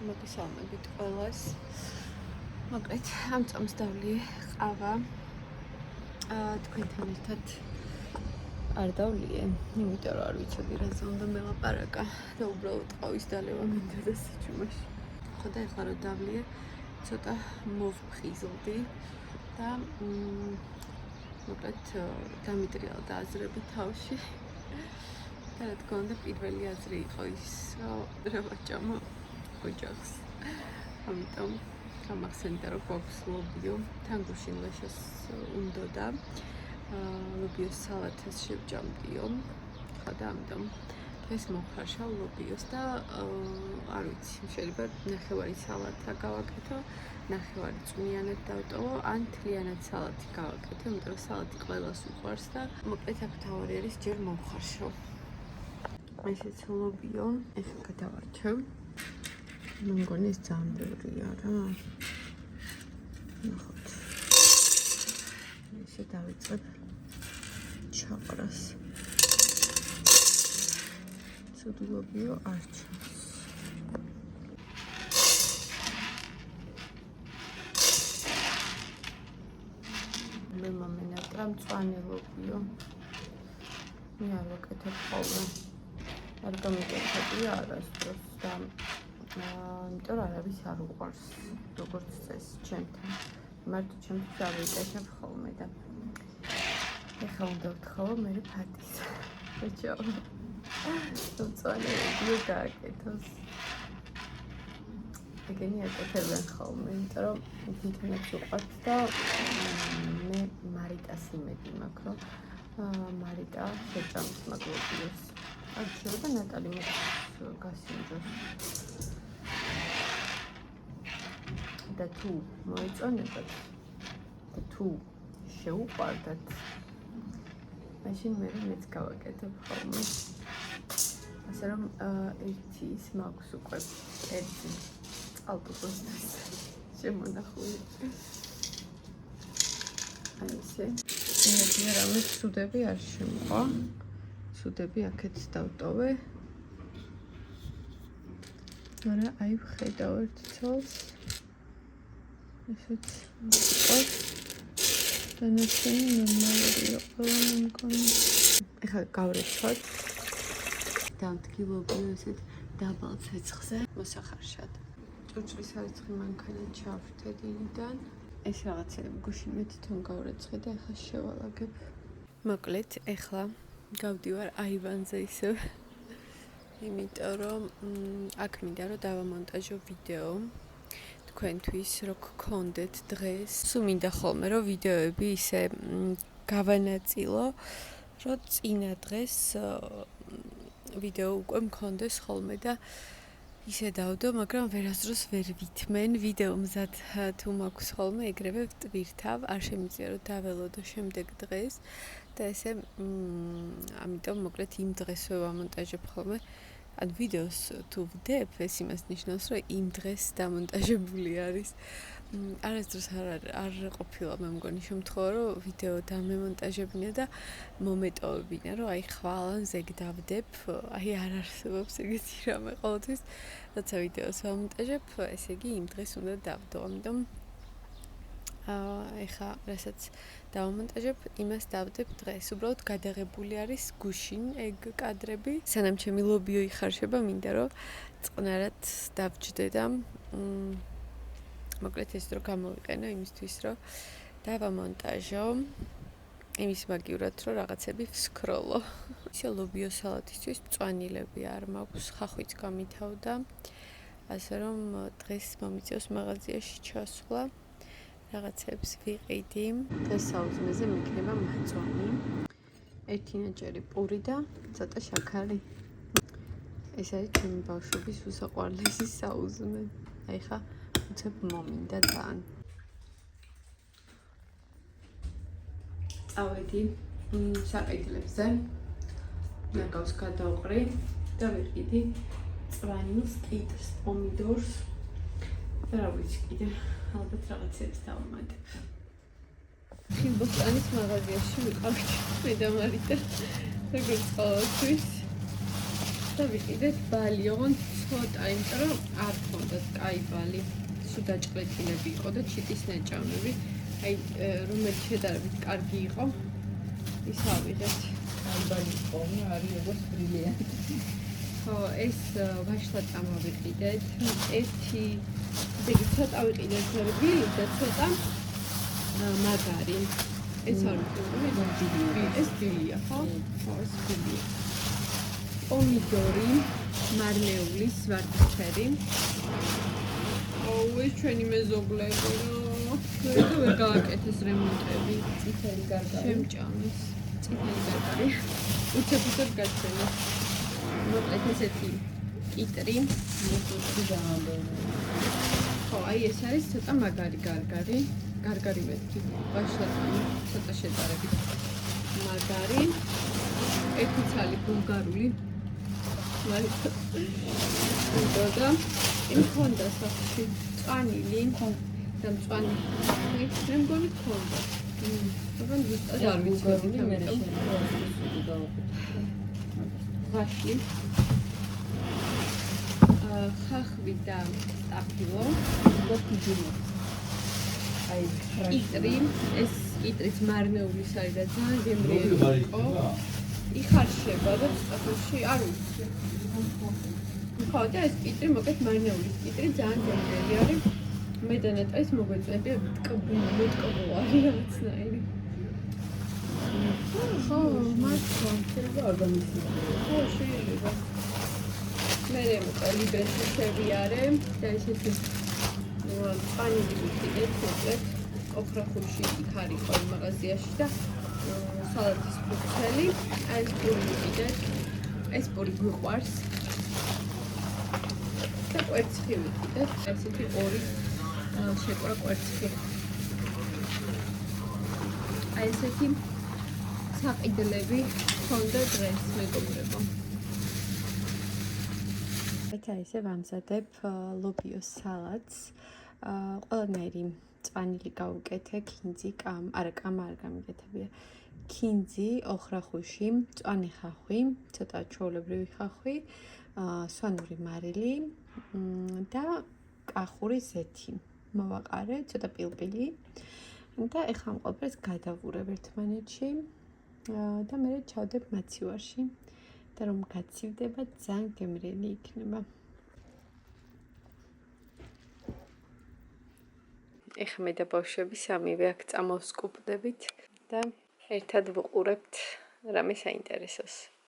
მოგესალმებით ყველას. მოკლედ, ამ წამს დავლიე ყავა. თქვენთან ერთად არ დავლიე, იმიტომ რომ არ ვიცოდი რაზე უნდა მელაპარაკა და უბრალოდ ყავის დალევა მინდა და საჭმაში. ხო და ეხლა რომ დავლიე, ცოტა მოვფხიზლდი და მოკლედ დამიტრიალდა აზრები თავში. და რა თქმა უნდა პირველი აზრი იყო ის, რომ ვაჭამო ოჯახს. ამიტომ გამახსენდა რომ გვაქვს ლობიო, თან გუშინ ლაშას უნდოდა. ლობიოს სალათას შევჭამდიო. ხო და ამიტომ დღეს მოვხარშავ ლობიოს და არ ვიცი, შეიძლება ნახევარი სალათა გავაკეთო, ნახევარი წვნიანად დავტოვო, ან მთლიანად სალათი გავაკეთო, იმიტომ რომ სალათი ყველას უყვარს და მოკლედ აქ თავარი არის ჯერ მოვხარშავ. ესეც ლობიო, ეხლა გადავარჩევ. მე მგონი ეს ძალიან ბევრია რა. ნახოთ. ესე დავიწყებ ჩაყრას. ცუდი ლობიო არ ჩანს. მე მომენატრა მწვანე ლობიო. მე არ ვაკეთებ ხოლმე. არ გამიგეთებია არასდროს და იმიტომ რომ არავის არ უყვარს როგორც წესი ჩემთან. მარტო ჩემთვის არ ვიკეთებ ხოლმე და ეხლა უნდა ვთხოვო მე ფატის. ეჭაო. მწვანე ლობიო გააკეთოს. ეგენი აკეთებენ ხოლმე, იმიტომ რომ თვითონაც უყვართ და მე მარიტას იმედი მაქვს, რომ მარიტა შეჭამს მაგ ლობიოს. არ შეიძლება ნატალი მას გასინჯოს. და თუ მოეწონებათ და თუ შეუყვარდათ, მაშინ მეც გავაკეთებ ხოლმე. ასე რომ ერთი ის მაქვს უკვე ერთი წყალტუბოსთვის შემონახული. აი ესე. მე რამე ცუდები არ შემოყვა. ცუდები აქეთ დავტოვე. მაგრამ აი ვხედავ ერთ ცოლს. ესეც ყავს. დანარჩენი ნორმალურია, ყველა მე მგონი. ეხლა გავრეცვათ. დავდგილობიო ესეთ დაბალ ცეცხლზე მოსახარშად. ჭურჭლის არიცხი მანქანა ჩავრთე დილიდან. ეს რაღაცები გუშინ მე თვითონ გავრეცხე და ეხლა შევალაგებ. მოკლედ, ეხლა გავდივარ აივანზე ისევ. იმიტომ რომ აქ მინდა რომ დავამონტაჟო ვიდეო თქვენთვის, რო გქონდეთ დღეს. სულ მინდა ხოლმე რომ ვიდეოები ისე გავანაწილო, რომ წინა დღეს ვიდეო უკვე მქონდეს ხოლმე და ისე დავდო, მაგრამ ვერასდროს ვერ ვითმენ ვიდეო მზად თუ მაქვს ხოლმე, ეგრევე ვტვირთავ, არ შემიძლია რომ დაველოდო შემდეგ დღეს და ესე ამიტომ მოკლედ იმ დღესვე ვამონტაჟებ ხოლმე. ან ვიდეოს თუ ვდებ, ეს იმას ნიშნავს, რომ იმ დღეს დამონტაჟებული არის. არასდროს არ ყოფილა მე მგონი შემთხვევა, რომ ვიდეო დამემონტაჟებინა და მომეტოვებინა, რომ აი ხვალ ზეგ დავდებ, აი არ არსებობს ეგეთი რამე ყოველთვის, როცა ვიდეოს ვამონტაჟებ, ესე იგი იმ დღეს უნდა დავდო. ამიტომ ეხა რასაც დავამონტაჟებ, იმას დავდებ დღეს. უბრალოდ გადაღებული არის გუშინ ეგ კადრები. სანამ ჩემი ლობიო იხარშება, მინდა რომ წყნარად დავჯდე და მოკლედ ეს დრო გამოვიყენო იმისთვის, რომ დავამონტაჟო. იმის მაგივრად, რომ რაღაცები ვსქროლო. ისე ლობიო სალათისთვის მწვანილები არ მაქვს, ხახვიც გამითავდა. ასე რომ დღეს მომიწევს მაღაზიაში ჩასვლა. რაღაცებს ვიყიდი. დღეს საუზმეზე მიქნება მაწვანი. ერთი ნაჭერი პური და ცოტა შაქარი. ეს არის ჩემი ბავშვობის უსაყვარლესი საუზმე. აი ხა უცებ მომინდა ძალიან. წავედი საყიდლებზე. ნაგავს გადავყრი და ვიყიდი წვანილს, კიტს, პომიდორს. რა ვიცი კიდე. ალბათ რაღაცებს დავამატებ. ბოსტანის მაღაზიაში ვიყავით მე და მარიტა. როგორც ყოველთვის და ვიყიდეთ ბალი, ოღონდ ცოტა, იმიტომ რომ არ გქონდათ კაი ბალი. სულ დაჭყლეტილები იყო და ჩიტის ნეჭამები. აი, რომელიც შედარებით კარგი იყო, ის ავიღეთ. ალბანი ყომა არის როგორც ბრილიანტი. ხო, ეს ვაშლად წამოვიყიდეთ. ერთი იგი ცოტა ვიყიდეთ რბილი და ცოტა მაგარი. ეს არ ვიცი, ეს ბილია, ხო? ხო, ეს ბილია. პომიდორი, მარნეულის ვარდისფერი. ეს ჩვენი მეზობლები რა. ვერ გააკეთეს რემონტები. წითელი გარგარი. შემჭამეს. წითელი გარგარი. უცებ გაჩვენა. მოკლედ ესეთი კიტრი. მოსული დაამბენა. ხო, აი ეს არის ცოტა მაგარი გარგარი. გარგარი მეთქი. ვაშლატანი ცოტა შედარებით. მაგარი. ერთი ცალი ბულგარული. და იმ ქონდა სახში წვანილი და მწვანე მე მგონი ქონდა. მაგრამ ზუსტად არ ვიცოდი მე შეიძლება ვაშლი. ხახვი და სტაფილო და ფიჯინო. აი, კიტრი, ეს კიტრიც მარნეულის არის და ძალიან გემრიელი იყო. იხარშება და სტაფილში არ ვიცი. ხო, და ეს კიტრი მოკლედ მარნეულის კიტრი ძალიან გემრიელი არის. მე და ნეტა ის მოგვეწვევი მეტკბოარი რაღაცნაირი. ხო, მართლა. შეიძლება ორგანიზმი. ხო, შეიძლება. მე ლიბრეში შევიარე და ესეთი პანიდი ვიყიდეთ, მოკლედ ოქრახულში იქ არის ყოველ მაღაზიაში და სალატის ფურცელი, აი ეს პური ვიყიდეთ. ეს პური გვიყვარს. და კვერცხი ვიყიდეთ, ესეთი ორი შეკვრა კვერცხი. აი ესეთი საყიდლები ჰქონდა დღეს მეგობრებო. და ისე ვამზადებ ლობიოს სალატს. ყველანაირი წვანილი გავუკეთე, ქინძი, არა, კამა არ გამიკეთებია. ქინძი, ოხრახუში, მწვანე ხახვი, ცოტა ჩვეულებრივი ხახვი, სვანური მარილი და კახური ზეთი. მოვაყარე, ცოტა პილპილი და ეხლა ამ ყველაფერს გადავურებ ერთმანეთში და მე ჩავდებ მაცივარში და რომ გაცივდება ძალიან გემრიელი იქნება. ეხლა მე და ბავშვები სამივე აქ წამოვსკუპდებით და ერთად ვუყურებთ რამე საინტერესოს.